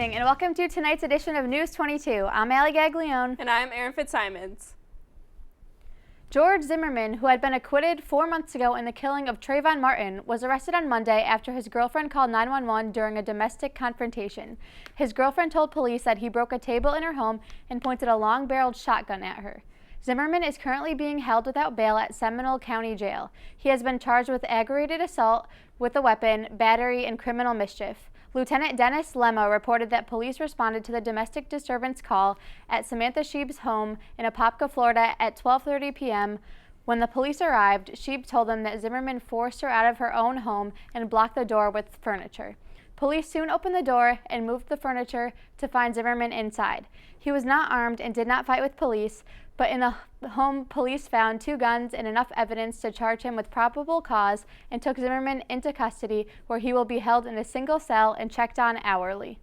evening, and welcome to tonight's edition of News 22. I'm Gaglione. And I'm Erin Fitzsimonds. George Zimmerman, who had been acquitted 4 months ago in the killing of Trayvon Martin, was arrested on Monday after his girlfriend called 911 during a domestic confrontation. His girlfriend told police that he broke a table in her home and pointed a long-barreled shotgun at her. Zimmerman is currently being held without bail at Seminole County Jail. He has been charged with aggravated assault with a weapon, battery, and criminal mischief. Lieutenant Dennis Lemo reported that police responded to the domestic disturbance call at Samantha Sheeb's home in Apopka, Florida at 12:30 p.m. When the police arrived, Sheeb told them that Zimmerman forced her out of her own home and blocked the door with furniture. Police soon opened the door and moved the furniture to find Zimmerman inside. He was not armed and did not fight with police, but in the home, police found 2 guns and enough evidence to charge him with probable cause and took Zimmerman into custody, where he will be held in a single cell and checked on hourly.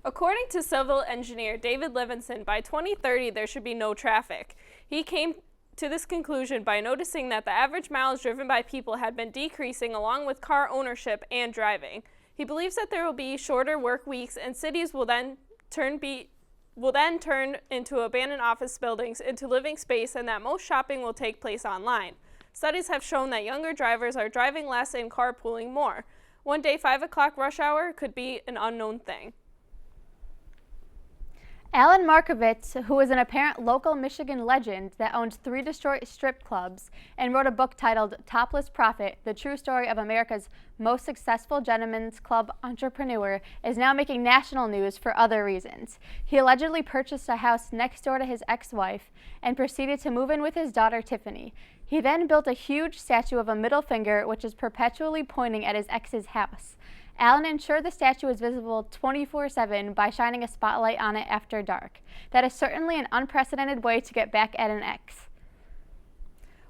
According to civil engineer David Levinson, by 2030 there should be no traffic. He came to this conclusion by noticing that the average miles driven by people had been decreasing along with car ownership and driving. He believes that there will be shorter work weeks and cities will then turn into abandoned office buildings into living space, and that most shopping will take place online. Studies have shown that younger drivers are driving less and carpooling more. One day 5 o'clock rush hour could be an unknown thing. Alan Markovitz, who is an apparent local Michigan legend that owns 3 Detroit strip clubs and wrote a book titled Topless Profit, The True Story of America's Most Successful Gentlemen's Club Entrepreneur, is now making national news for other reasons. He allegedly purchased a house next door to his ex-wife and proceeded to move in with his daughter Tiffany. He then built a huge statue of a middle finger, which is perpetually pointing at his ex's house. Allen ensured the statue is visible 24/7 by shining a spotlight on it after dark. That is certainly an unprecedented way to get back at an ex.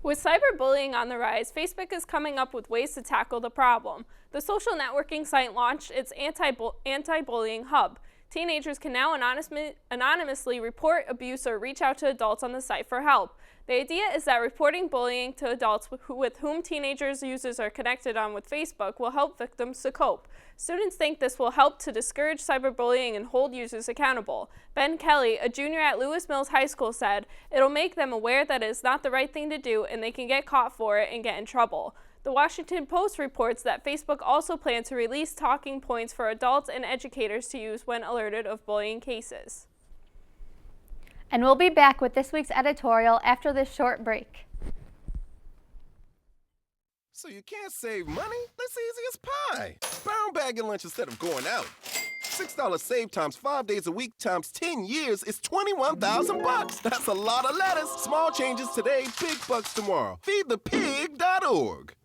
With cyberbullying on the rise, Facebook is coming up with ways to tackle the problem. The social networking site launched its anti-bullying hub. Teenagers can now anonymously report abuse or reach out to adults on the site for help. The idea is that reporting bullying to adults with whom teenagers users are connected on with Facebook will help victims to cope. Students think this will help to discourage cyberbullying and hold users accountable. Ben Kelly, a junior at Lewis Mills High School, said, "It'll make them aware that it is not the right thing to do and they can get caught for it and get in trouble." The Washington Post reports that Facebook also plans to release talking points for adults and educators to use when alerted of bullying cases. And we'll be back with this week's editorial after this short break. So you can't save money? That's easy as pie. Brown bag your lunch instead of going out. $6 save times 5 days a week times 10 years is $21,000. That's a lot of lettuce. Small changes today, big bucks tomorrow. Feedthepig.org.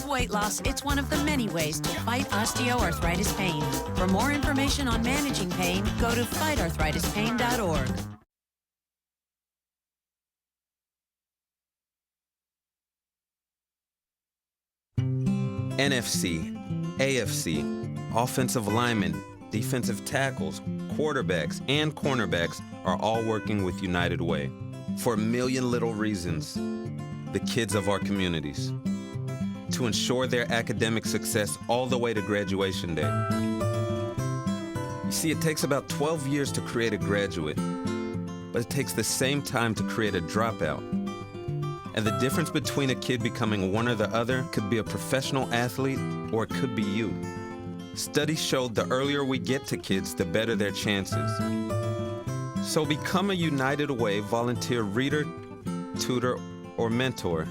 Weight loss, it's one of the many ways to fight osteoarthritis pain. For more information on managing pain, go to fightarthritispain.org. NFC, AFC, offensive linemen, defensive tackles, quarterbacks, and cornerbacks are all working with United Way for a million little reasons. The kids of our communities. To ensure their academic success all the way to graduation day. You see, it takes about 12 years to create a graduate, but it takes the same time to create a dropout. And the difference between a kid becoming one or the other could be a professional athlete, or it could be you. Studies showed the earlier we get to kids, the better their chances. So become a United Way volunteer reader, tutor, or mentor,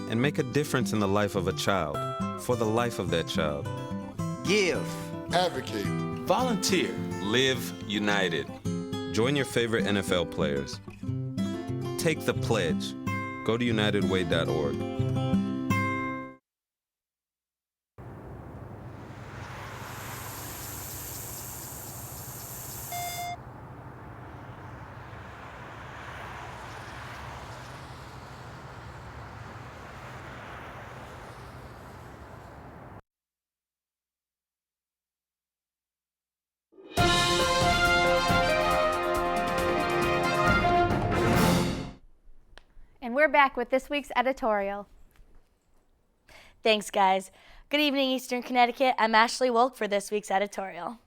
and make a difference in the life of a child, for the life of that child. Give. Advocate. Volunteer. Live united. Join your favorite NFL players. Take the pledge. Go to unitedway.org. we're back with this week's editorial. Thanks, guys. Good evening, Eastern Connecticut. I'm Ashley Wolk for this week's editorial.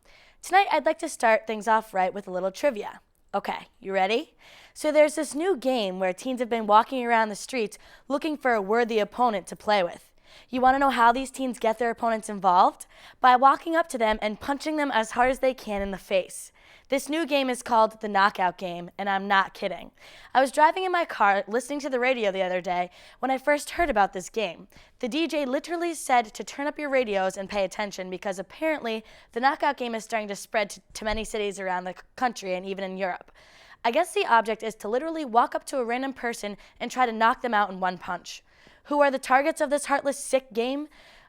Tonight, I'd like to start things off right with a little trivia. Okay, you ready? So there's this new game where teens have been walking around the streets looking for a worthy opponent to play with. You want to know how these teens get their opponents involved? By walking up to them and punching them as hard as they can in the face. This new game is called the Knockout Game, and I'm not kidding. I was driving in my car listening to the radio the other day when I first heard about this game. The DJ literally said to turn up your radios and pay attention because apparently the Knockout Game is starting to spread to many cities around the country and even in Europe. I guess the object is to literally walk up to a random person and try to knock them out in one punch. Who are the targets of this heartless, sick game?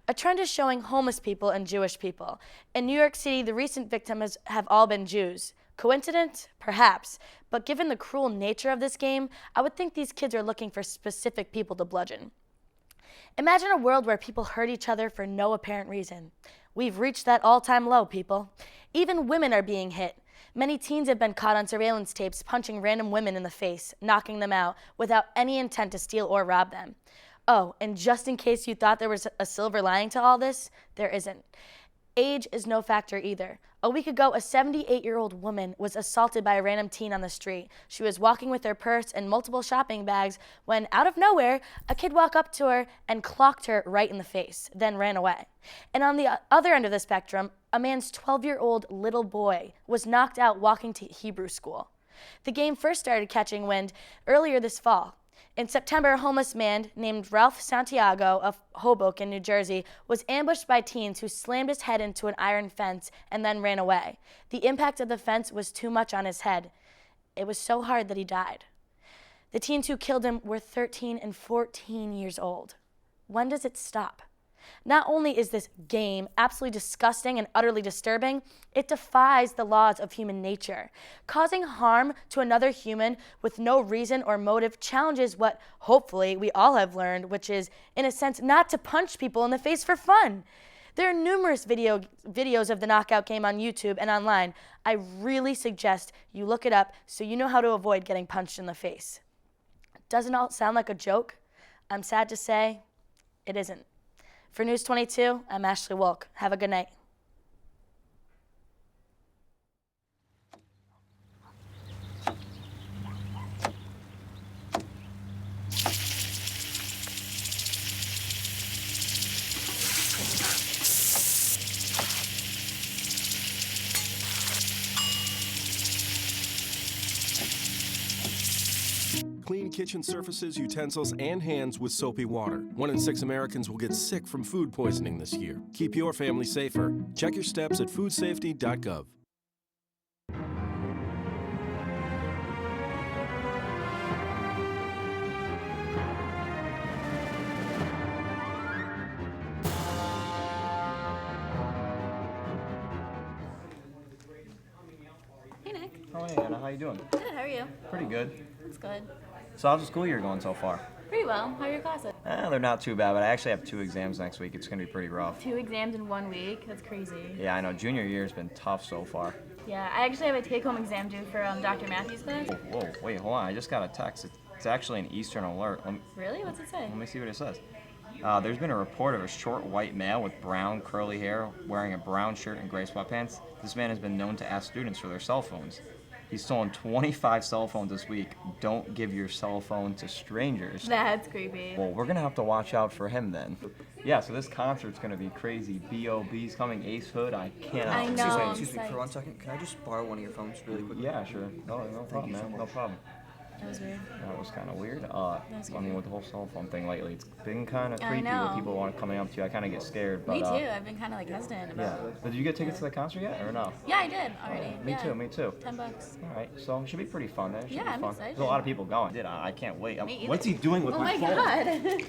A trend is showing homeless people and Jewish people. In New York City, the recent victims have all been Jews. Coincidence? Perhaps. But given the cruel nature of this game, I would think these kids are looking for specific people to bludgeon. Imagine a world where people hurt each other for no apparent reason. We've reached that all-time low, people. Even women are being hit. Many teens have been caught on surveillance tapes punching random women in the face, knocking them out, without any intent to steal or rob them. Oh, and just in case you thought there was a silver lining to all this, there isn't. Age is no factor either. A week ago, a 78-year-old woman was assaulted by a random teen on the street. She was walking with her purse and multiple shopping bags when, out of nowhere, a kid walked up to her and clocked her right in the face, then ran away. And on the other end of the spectrum, a man's 12-year-old little boy was knocked out walking to Hebrew school. The game first started catching wind earlier this fall. In September, a homeless man named Ralph Santiago of Hoboken, New Jersey, was ambushed by teens who slammed his head into an iron fence and then ran away. The impact of the fence was too much on his head. It was so hard that he died. The teens who killed him were 13 and 14 years old. When does it stop? Not only is this game absolutely disgusting and utterly disturbing, it defies the laws of human nature. Causing harm to another human with no reason or motive challenges what, hopefully, we all have learned, which is, in a sense, not to punch people in the face for fun. There are numerous videos of the Knockout Game on YouTube and online. I really suggest you look it up so you know how to avoid getting punched in the face. Doesn't all sound like a joke? I'm sad to say, it isn't. For News 22, I'm Ashley Wolk. Have a good night. Clean kitchen surfaces, utensils, and hands with soapy water. 1 in 6 Americans will get sick from food poisoning this year. Keep your family safer. Check your steps at foodsafety.gov. Hey, Nick. Oh, hey, Anna. How you doing? Good, how are you? Pretty good. That's good. So how's the school year going so far? Pretty well. How are your classes? They're not too bad, but I actually have 2 exams next week. It's going to be pretty rough. 2 exams in 1 week? That's crazy. Yeah, I know. Junior year's been tough so far. Yeah, I actually have a take-home exam due for Dr. Matthews' class. Whoa, wait, hold on. I just got a text. It's actually an Eastern alert. Really? What's it say? Let me see what it says. There's been a report of a short white male with brown curly hair wearing a brown shirt and gray sweatpants. This man has been known to ask students for their cell phones. He's stolen 25 cell phones this week. Don't give your cell phone to strangers. That's creepy. Well, we're going to have to watch out for him then. Yeah, so this concert's going to be crazy. B.O.B.'s coming, Ace Hood. I cannot. I know. Excuse me for 1 second. Can I just borrow one of your phones really quickly? Yeah, sure. No problem, man. No problem. That was weird. That was kind of weird. I mean, with the whole cell phone thing lately, it's been kind of creepy know. when people want coming up to you. I kind of get scared. But, Me too. I've been kind of hesitant about Yeah. But did you get tickets to the concert yet, or no? Yeah, I did already. Me too. $10. All right, so it should be pretty fun. It should Yeah, be I'm fun. excited. There's a lot of people going. I can't wait. Me either. What's he doing with Oh my my phone? god.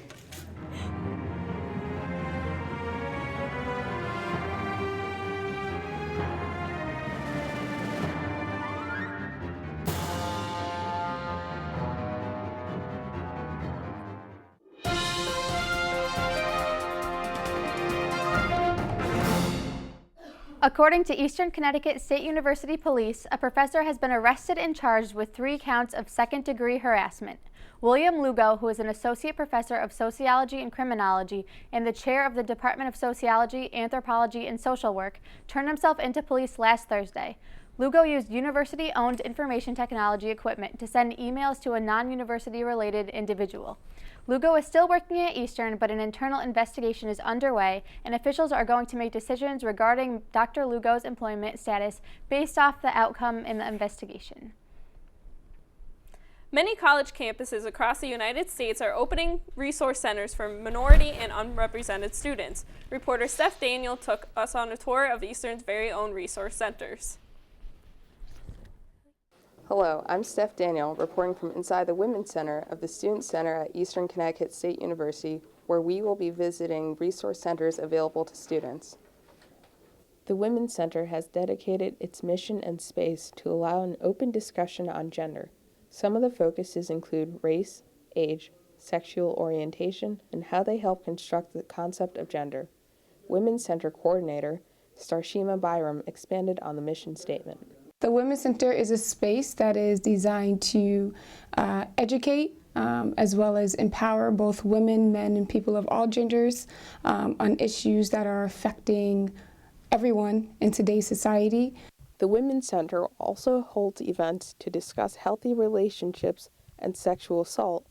According to Eastern Connecticut State University Police, a professor has been arrested and charged with 3 counts of second-degree harassment. William Lugo, who is an associate professor of sociology and criminology and the chair of the Department of Sociology, Anthropology, and Social Work, turned himself into police last Thursday. Lugo used university-owned information technology equipment to send emails to a non-university-related individual. Lugo is still working at Eastern, but an internal investigation is underway, and officials are going to make decisions regarding Dr. Lugo's employment status based off the outcome in the investigation. Many college campuses across the United States are opening resource centers for minority and unrepresented students. Reporter Steph Daniel took us on a tour of Eastern's very own resource centers. Hello, I'm Steph Daniel, reporting from inside the Women's Center of the Student Center at Eastern Connecticut State University, where we will be visiting resource centers available to students. The Women's Center has dedicated its mission and space to allow an open discussion on gender. Some of the focuses include race, age, sexual orientation, and how they help construct the concept of gender. Women's Center Coordinator, Starshima Byram, expanded on the mission statement. The Women's Center is a space that is designed to educate as well as empower both women, men, and people of all genders on issues that are affecting everyone in today's society. The Women's Center also holds events to discuss healthy relationships and sexual assault.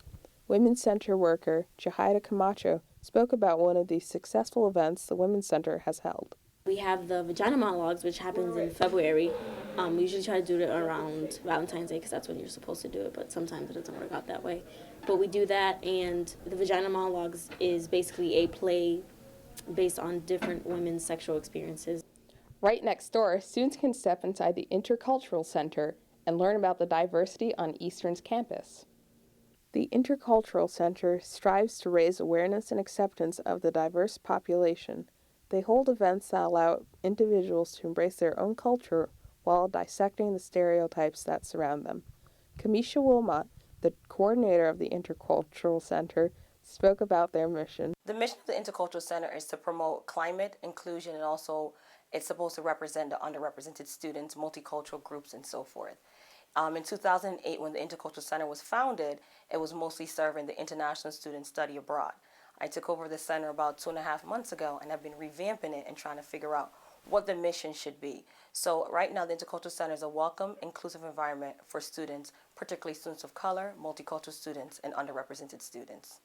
Women's Center worker Jahida Camacho spoke about one of the successful events the Women's Center has held. We have the Vagina Monologues, which happens in February. We usually try to do it around Valentine's Day because that's when you're supposed to do it, but sometimes it doesn't work out that way. But we do that, and the Vagina Monologues is basically a play based on different women's sexual experiences. Right next door, students can step inside the Intercultural Center and learn about the diversity on Eastern's campus. The Intercultural Center strives to raise awareness and acceptance of the diverse population. They hold events that allow individuals to embrace their own culture while dissecting the stereotypes that surround them. Kamisha Wilmot, the coordinator of the Intercultural Center, spoke about their mission. The mission of the Intercultural Center is to promote climate, inclusion, and also it's supposed to represent the underrepresented students, multicultural groups, and so forth. In 2008, when the Intercultural Center was founded, it was mostly serving the international students study abroad. I took over the center about 2.5 months ago, and I've been revamping it and trying to figure out what the mission should be. So right now, the Intercultural Center is a welcome, inclusive environment for students, particularly students of color, multicultural students, and underrepresented students.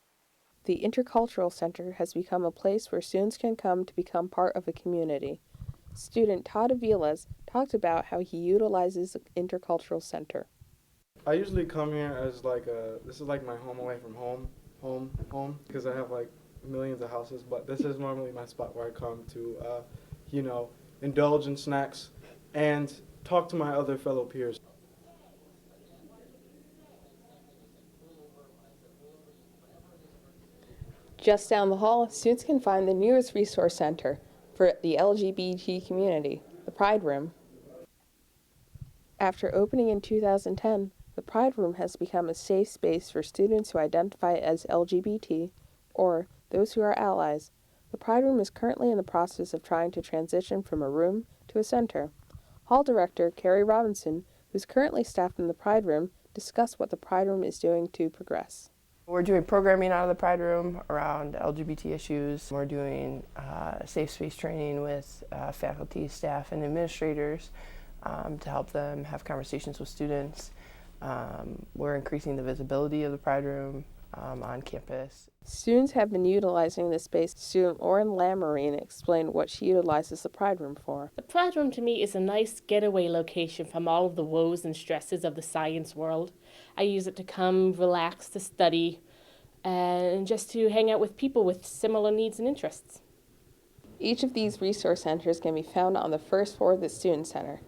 The Intercultural Center has become a place where students can come to become part of a community. Student Todd Aviles talked about how he utilizes the Intercultural Center. I usually come here as this is like my home away from home, because I have like millions of houses, but this is normally my spot where I come to, indulge in snacks and talk to my other fellow peers. Just down the hall, students can find the newest resource center for the LGBT community, the Pride Room. After opening in 2010, the Pride Room has become a safe space for students who identify as LGBT or those who are allies. The Pride Room is currently in the process of trying to transition from a room to a center. Hall Director Carrie Robinson, who's currently staffed in the Pride Room, discussed what the Pride Room is doing to progress. We're doing programming out of the Pride Room around LGBT issues. We're doing safe space training with faculty, staff, and administrators to help them have conversations with students. We're increasing the visibility of the Pride Room on campus. Students have been utilizing this space. Student Lauren Lamarine explained what she utilizes the Pride Room for. The Pride Room to me is a nice getaway location from all of the woes and stresses of the science world. I use it to come, relax, to study, and just to hang out with people with similar needs and interests. Each of these resource centers can be found on the first floor of the Student Center.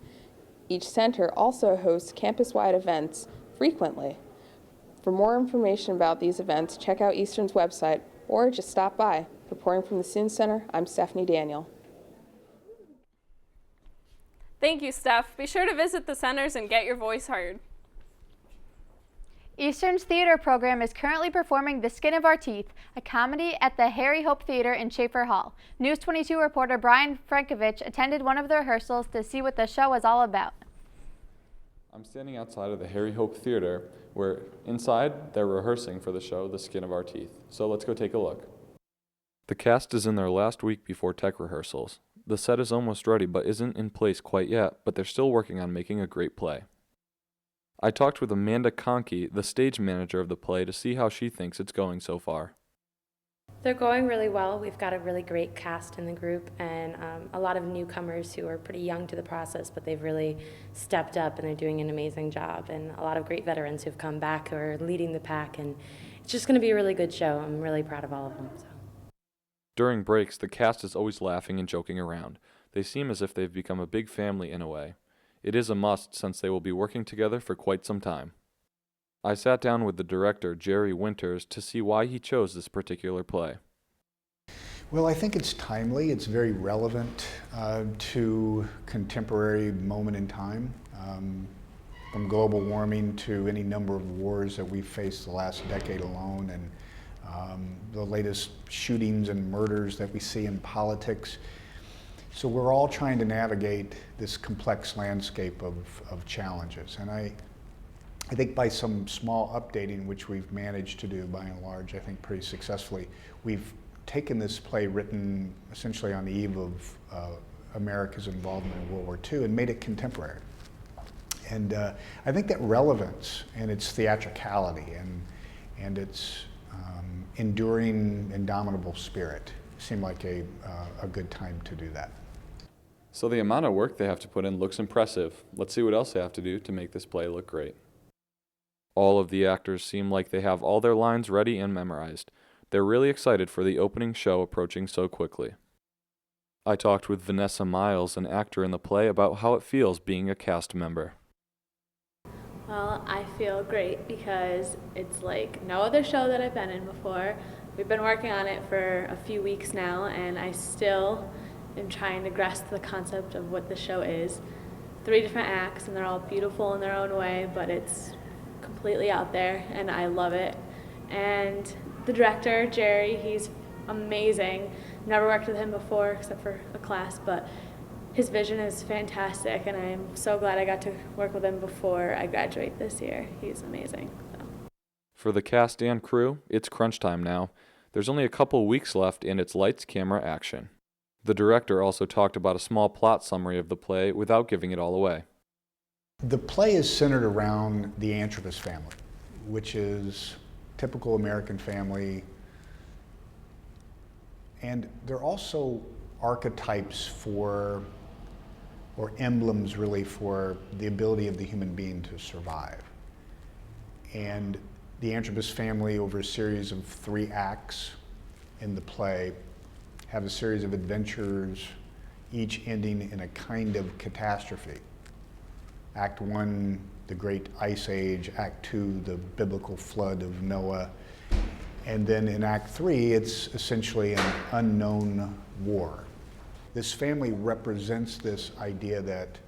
Each center also hosts campus-wide events frequently. For more information about these events, check out Eastern's website or just stop by. Reporting from the Student Center, I'm Stephanie Daniel. Thank you, Steph. Be sure to visit the centers and get your voice heard. Eastern's theater program is currently performing The Skin of Our Teeth, a comedy at the Harry Hope Theater in Schaefer Hall. News 22 reporter Brian Frankovich attended one of the rehearsals to see what the show was all about. I'm standing outside of the Harry Hope Theater, where inside they're rehearsing for the show The Skin of Our Teeth. So let's go take a look. The cast is in their last week before tech rehearsals. The set is almost ready but isn't in place quite yet, but they're still working on making a great play. I talked with Amanda Conkey, the stage manager of the play, to see how she thinks it's going so far. They're going really well. We've got a really great cast in the group and a lot of newcomers who are pretty young to the process, but they've really stepped up and they're doing an amazing job. And a lot of great veterans who've come back who are leading the pack. And it's just going to be a really good show. I'm really proud of all of them. So. During breaks, the cast is always laughing and joking around. They seem as if they've become a big family in a way. It is a must since they will be working together for quite some time. I sat down with the director, Jerry Winters, to see why he chose this particular play. Well, I think it's timely. It's very relevant to contemporary moment in time. From global warming to any number of wars that we've faced the last decade alone, and the latest shootings and murders that we see in politics. So we're all trying to navigate this complex landscape of challenges. And I think by some small updating, which we've managed to do by and large, I think pretty successfully, we've taken this play written essentially on the eve of America's involvement in World War II and made it contemporary. And I think that relevance and its theatricality and its enduring, indomitable spirit seemed like a good time to do that. So the amount of work they have to put in looks impressive. Let's see what else they have to do to make this play look great. All of the actors seem like they have all their lines ready and memorized. They're really excited for the opening show approaching so quickly. I talked with Vanessa Miles, an actor in the play, about how it feels being a cast member. Well, I feel great because it's like no other show that I've been in before. We've been working on it for a few weeks now, and I still am trying to grasp the concept of what the show is. 3 different acts, and they're all beautiful in their own way, but it's completely out there, and I love it. And the director, Jerry, he's amazing. Never worked with him before except for a class, but his vision is fantastic, and I'm so glad I got to work with him before I graduate this year. He's amazing. So. For the cast and crew, it's crunch time now. There's only a couple weeks left, and it's lights, camera, action. The director also talked about a small plot summary of the play without giving it all away. The play is centered around the Antrobus family, which is typical American family, and they're also archetypes for, or emblems really, for the ability of the human being to survive. And the Antrobus family, over a series of 3 acts in the play, have a series of adventures, each ending in a kind of catastrophe. Act 1, the great ice age. Act 2, the biblical flood of Noah. And then in Act 3, it's essentially an unknown war. This family represents this idea that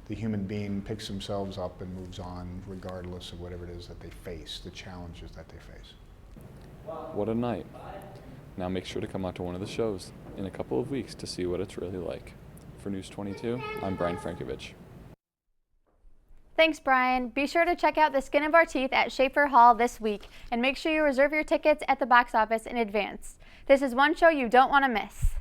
the human being picks themselves up and moves on regardless of whatever it is that they face, the challenges that they face. What a night. Now make sure to come out to one of the shows in a couple of weeks to see what it's really like. For News 22, I'm Brian Frankovich. Thanks, Brian. Be sure to check out The Skin of Our Teeth at Schaefer Hall this week, and make sure you reserve your tickets at the box office in advance. This is one show you don't want to miss.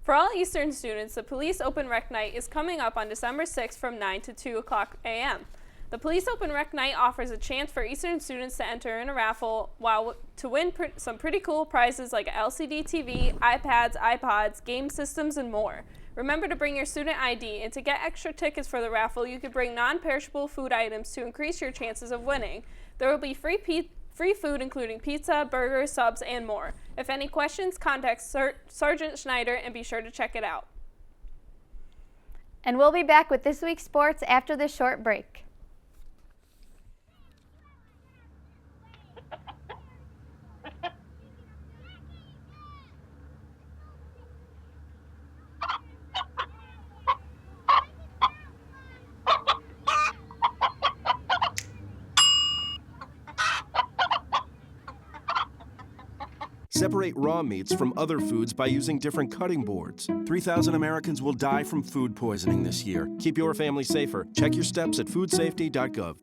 For all Eastern students, the Police Open Rec Night is coming up on December 6th from 9 to 2 o'clock a.m. The Police Open Rec Night offers a chance for Eastern students to enter in a raffle to win some pretty cool prizes like a LCD TV, iPads, iPods, game systems, and more. Remember to bring your student ID, and to get extra tickets for the raffle, you could bring non-perishable food items to increase your chances of winning. There will be free food including pizza, burgers, subs, and more. If any questions, contact Sergeant Schneider and be sure to check it out. And we'll be back with this week's sports after this short break. Separate raw meats from other foods by using different cutting boards. 3,000 Americans will die from food poisoning this year. Keep your family safer. Check your steps at foodsafety.gov.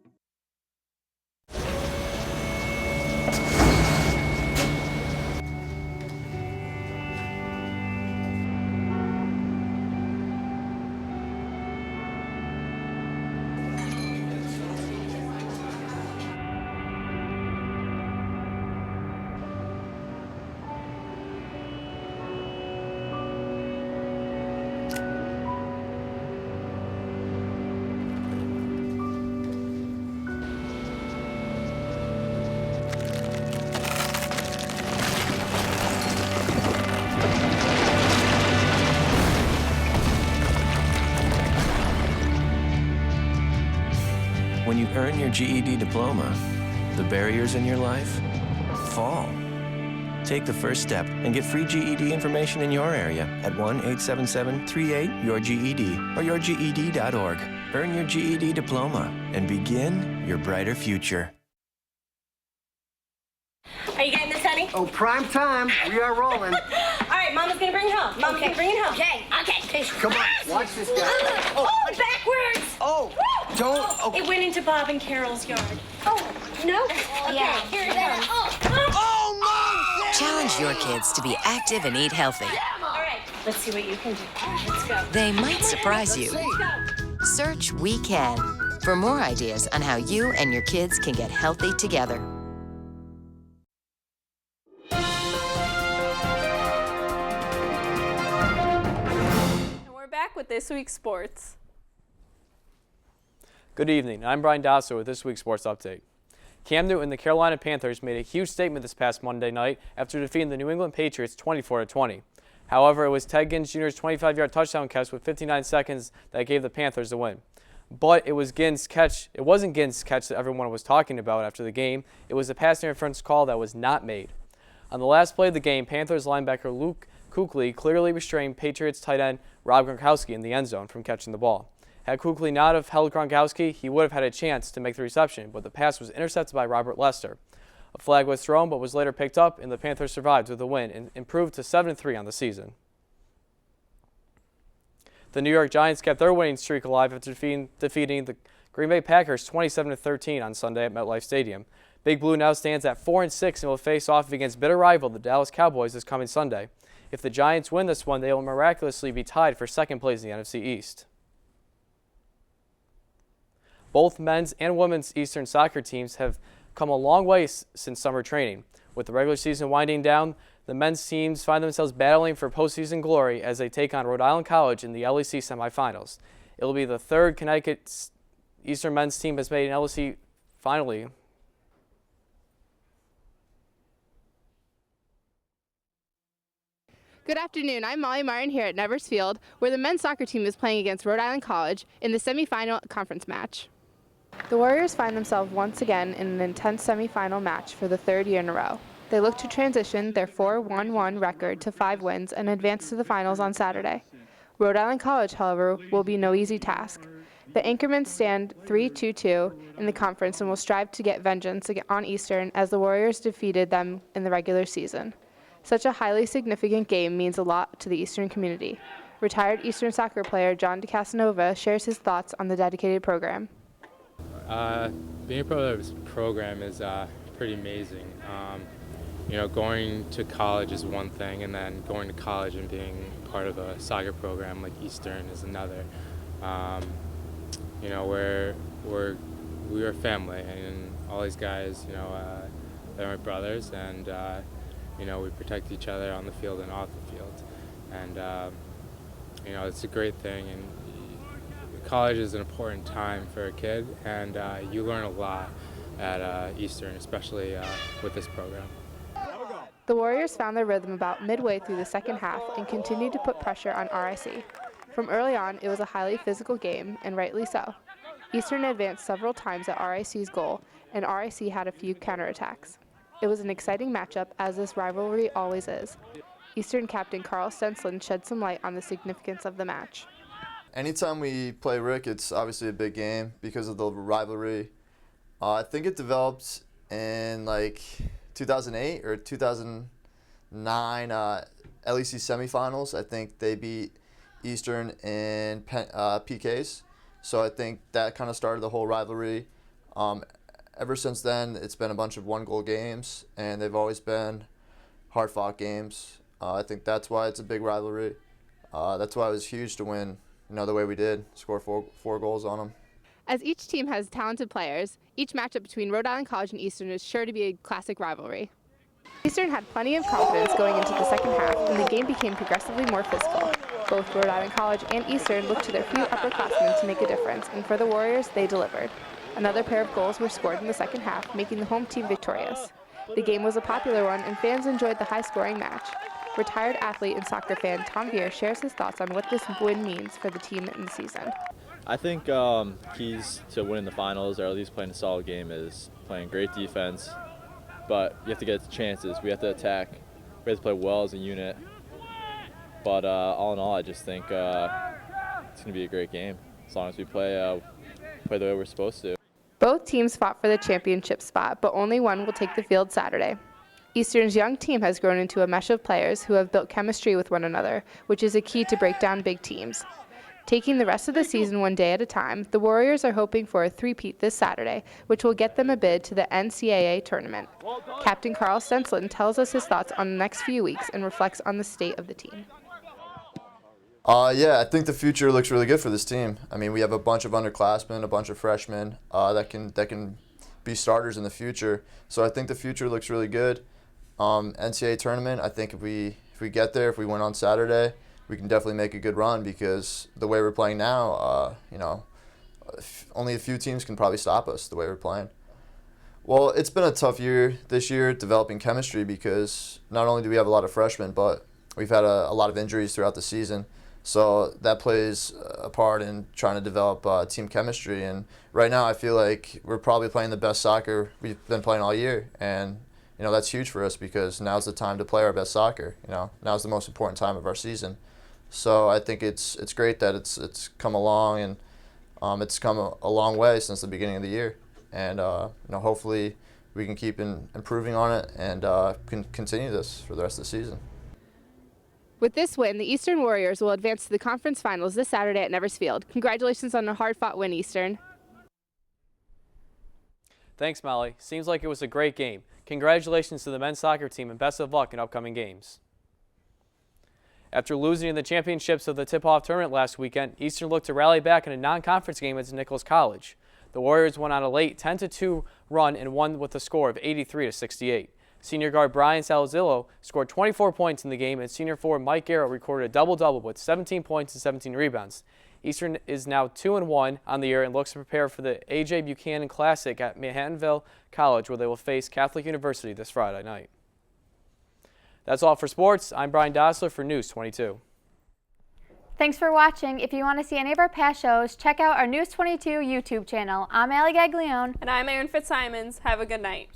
When you earn your GED diploma, the barriers in your life fall. Take the first step and get free GED information in your area at 1-877-38-YOUR-GED or yourged.org. Earn your GED diploma and begin your brighter future. Are you getting this, honey? Oh, prime time. We are rolling. All right, Mama's gonna bring it home. Mama's gonna bring it home. Okay. Come on, watch this guy. Oh, backwards. Oh, don't. Oh. It went into Bob and Carol's yard. Oh, no? Okay, here it comes. Oh, Mom! Challenge your kids to be active and eat healthy. All right, let's see what you can do. Let's go. They might surprise you. Search We Can for more ideas on how you and your kids can get healthy together. Back with this week's sports. Good evening. I'm Brian Dostaler with this week's sports update. Cam Newton and the Carolina Panthers made a huge statement this past Monday night after defeating the New England Patriots 24-20. However, it was Ted Ginn Jr.'s 25-yard touchdown catch with 59 seconds that gave the Panthers the win. But it wasn't Ginn's catch that everyone was talking about after the game. It was a pass interference call that was not made. On the last play of the game, Panthers linebacker Luke Kuechly clearly restrained Patriots tight end Rob Gronkowski in the end zone from catching the ball. Had Kuechly not have held Gronkowski, he would have had a chance to make the reception, but the pass was intercepted by Robert Lester. A flag was thrown but was later picked up, and the Panthers survived with a win and improved to 7-3 on the season. The New York Giants kept their winning streak alive after defeating the Green Bay Packers 27-13 on Sunday at MetLife Stadium. Big Blue now stands at 4-6 and will face off against bitter rival the Dallas Cowboys this coming Sunday. If the Giants win this one, they will miraculously be tied for second place in the NFC East. Both men's and women's Eastern soccer teams have come a long way since summer training. With the regular season winding down, the men's teams find themselves battling for postseason glory as they take on Rhode Island College in the LEC semifinals. It will be the third Connecticut Eastern men's team has made an LEC finally. Good afternoon. I'm Molly Martin here at Nevers Field, where the men's soccer team is playing against Rhode Island College in the semifinal conference match. The Warriors find themselves once again in an intense semifinal match for the third year in a row. They look to transition their 4-1-1 record to 5 wins and advance to the finals on Saturday. Rhode Island College, however, will be no easy task. The Anchormen stand 3-2-2 in the conference and will strive to get vengeance on Eastern as the Warriors defeated them in the regular season. Such a highly significant game means a lot to the Eastern community. Retired Eastern soccer player John DeCasanova shares his thoughts on the dedicated program. Being a part of this program is pretty amazing. Going to college is one thing, and then going to college and being part of a soccer program like Eastern is another. We are family, and all these guys, they're my brothers, and we protect each other on the field and off the field. And, it's a great thing. And college is an important time for a kid, and you learn a lot at Eastern, especially with this program. The Warriors found their rhythm about midway through the second half and continued to put pressure on RIC. From early on, it was a highly physical game, and rightly so. Eastern advanced several times at RIC's goal, and RIC had a few counterattacks. It was an exciting matchup, as this rivalry always is. Eastern captain Carl Stensland shed some light on the significance of the match. Anytime we play Rick, it's obviously a big game because of the rivalry. I think it developed in 2008 or 9 LEC semifinals. I think they beat Eastern in PKs. So I think that kind of started the whole rivalry. Ever since then, it's been a bunch of one-goal games, and they've always been hard-fought games. I think that's why it's a big rivalry. That's why it was huge to win, the way we did, score four goals on them. As each team has talented players, each matchup between Rhode Island College and Eastern is sure to be a classic rivalry. Eastern had plenty of confidence going into the second half, and the game became progressively more physical. Both Rhode Island College and Eastern looked to their few upperclassmen to make a difference, and for the Warriors, they delivered. Another pair of goals were scored in the second half, making the home team victorious. The game was a popular one, and fans enjoyed the high-scoring match. Retired athlete and soccer fan Tom Veer shares his thoughts on what this win means for the team in the season. I think keys to winning the finals, or at least playing a solid game, is playing great defense. But you have to get the chances. We have to attack. We have to play well as a unit. But all in all, I just think it's going to be a great game as long as we play the way we're supposed to. Both teams fought for the championship spot, but only one will take the field Saturday. Eastern's young team has grown into a mesh of players who have built chemistry with one another, which is a key to break down big teams. Taking the rest of the season one day at a time, the Warriors are hoping for a three-peat this Saturday, which will get them a bid to the NCAA tournament. Captain Carl Stenslin tells us his thoughts on the next few weeks and reflects on the state of the team. Yeah, I think the future looks really good for this team. I mean, we have a bunch of underclassmen, a bunch of freshmen that can be starters in the future. So I think the future looks really good. NCAA tournament, I think if we get there, if we win on Saturday, we can definitely make a good run, because the way we're playing now, only a few teams can probably stop us the way we're playing. Well, it's been a tough year this year developing chemistry, because not only do we have a lot of freshmen, but we've had a lot of injuries throughout the season. So that plays a part in trying to develop team chemistry. And right now I feel like we're probably playing the best soccer we've been playing all year. And that's huge for us, because now's the time to play our best soccer. Now's the most important time of our season. So I think it's great that it's come along, and it's come a long way since the beginning of the year. And hopefully we can keep improving on it and can continue this for the rest of the season. With this win, the Eastern Warriors will advance to the conference finals this Saturday at Nevers Field. Congratulations on a hard-fought win, Eastern. Thanks, Molly. Seems like it was a great game. Congratulations to the men's soccer team, and best of luck in upcoming games. After losing in the championships of the tip-off tournament last weekend, Eastern looked to rally back in a non-conference game against Nichols College. The Warriors went on a late 10-2 run and won with a score of 83-68. Senior guard Brian Salazillo scored 24 points in the game, and senior forward Mike Garrett recorded a double-double with 17 points and 17 rebounds. Eastern is now 2-1 on the year and looks to prepare for the A.J. Buchanan Classic at Manhattanville College, where they will face Catholic University this Friday night. That's all for sports. I'm Brian Dostaler for News 22. Thanks for watching. If you want to see any of our past shows, check out our News 22 YouTube channel. I'm Gaglione. And I'm Erin Fitzsimonds. Have a good night.